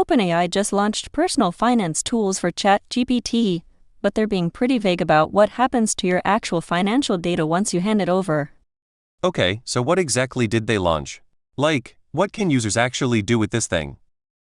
OpenAI just launched personal finance tools for ChatGPT, but they're being pretty vague about what happens to your actual financial data once you hand it over. Okay, so what exactly did they launch? Like, what can users actually do with this thing?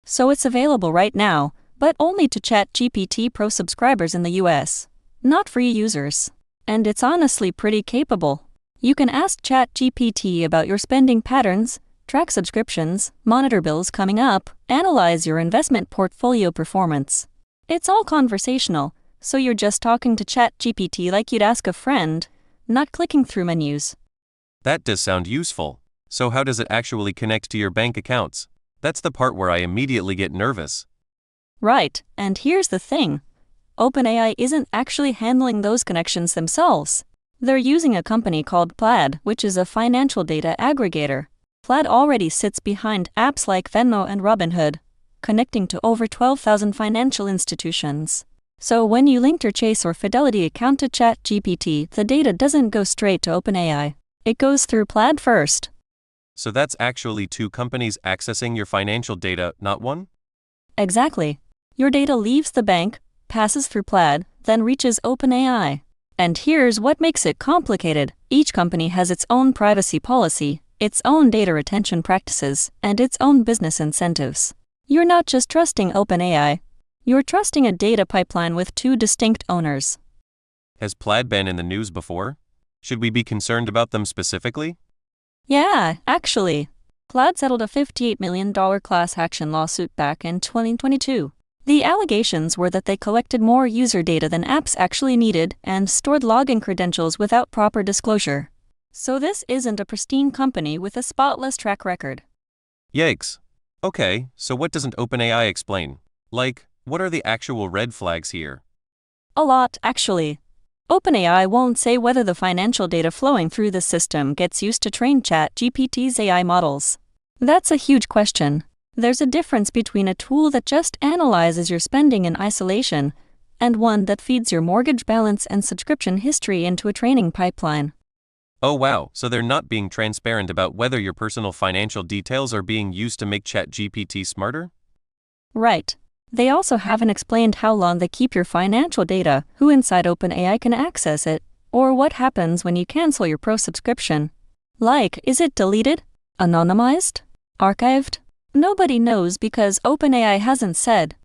So it's available right now, but only to ChatGPT Pro subscribers in the US, not free users. And it's honestly pretty capable. You can ask ChatGPT about your spending patterns, track subscriptions, monitor bills coming up, analyze your investment portfolio performance. It's all conversational, so you're just talking to ChatGPT like you'd ask a friend, not clicking through menus. That does sound useful. So how does it actually connect to your bank accounts? That's the part where I immediately get nervous. Right, and here's the thing. OpenAI isn't actually handling those connections themselves. They're using a company called Plaid, which is a financial data aggregator. Plaid already sits behind apps like Venmo and Robinhood, connecting to over 12,000 financial institutions. So when you link your Chase or Fidelity account to ChatGPT, the data doesn't go straight to OpenAI. It goes through Plaid first. So that's actually two companies accessing your financial data, not one? Exactly. Your data leaves the bank, passes through Plaid, then reaches OpenAI. And here's what makes it complicated. Each company has its own privacy policy, its own data retention practices, and its own business incentives. You're not just trusting OpenAI, you're trusting a data pipeline with two distinct owners. Has Plaid been in the news before? Should we be concerned about them specifically? Yeah, actually. Plaid settled a $58 million class action lawsuit back in 2022. The allegations were that they collected more user data than apps actually needed and stored login credentials without proper disclosure. So this isn't a pristine company with a spotless track record. Yikes. Okay, so what doesn't OpenAI explain? Like, what are the actual red flags here? A lot, actually. OpenAI won't say whether the financial data flowing through the system gets used to train ChatGPT's AI models. That's a huge question. There's a difference between a tool that just analyzes your spending in isolation and one that feeds your mortgage balance and subscription history into a training pipeline. Oh wow, so they're not being transparent about whether your personal financial details are being used to make ChatGPT smarter? Right. They also haven't explained how long they keep your financial data, who inside OpenAI can access it, or what happens when you cancel your Pro subscription. Like, is it deleted? Anonymized? Archived? Nobody knows because OpenAI hasn't said.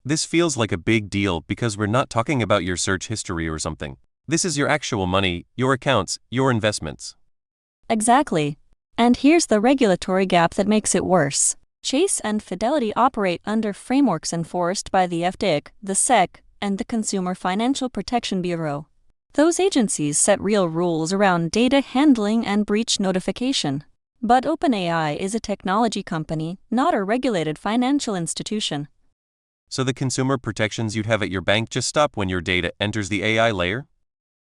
This feels like a big deal because we're not talking about your search history or something. This is your actual money, your accounts, your investments. Exactly. And here's the regulatory gap that makes it worse. Chase and Fidelity operate under frameworks enforced by the FDIC, the SEC, and the Consumer Financial Protection Bureau. Those agencies set real rules around data handling and breach notification. But OpenAI is a technology company, not a regulated financial institution. So the consumer protections you'd have at your bank just stop when your data enters the AI layer?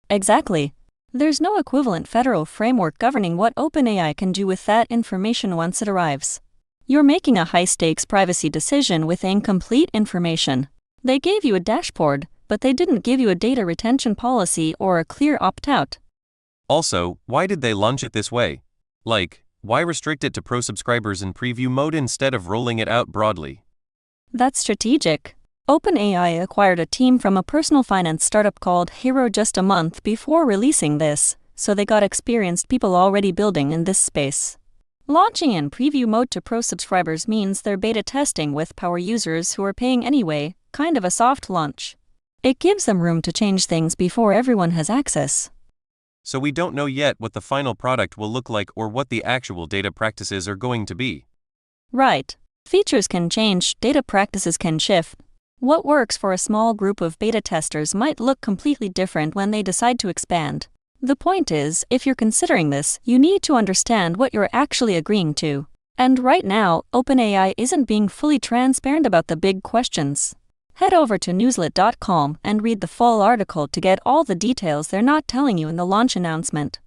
Exactly. There's no equivalent federal framework governing what OpenAI can do with that information once it arrives. You're making a high-stakes privacy decision with incomplete information. They gave you a dashboard, but they didn't give you a data retention policy or a clear opt-out. Also, why did they launch it this way? Like, why restrict it to Pro subscribers in preview mode instead of rolling it out broadly? That's strategic. OpenAI acquired a team from a personal finance startup called Hero just a month before releasing this, so they got experienced people already building in this space. Launching in preview mode to Pro subscribers means they're beta testing with power users who are paying anyway, kind of a soft launch. It gives them room to change things before everyone has access. So we don't know yet what the final product will look like or what the actual data practices are going to be. Right. Features can change, data practices can shift. What works for a small group of beta testers might look completely different when they decide to expand. The point is, if you're considering this, you need to understand what you're actually agreeing to. And right now, OpenAI isn't being fully transparent about the big questions. Head over to newslet.com and read the full article to get all the details they're not telling you in the launch announcement.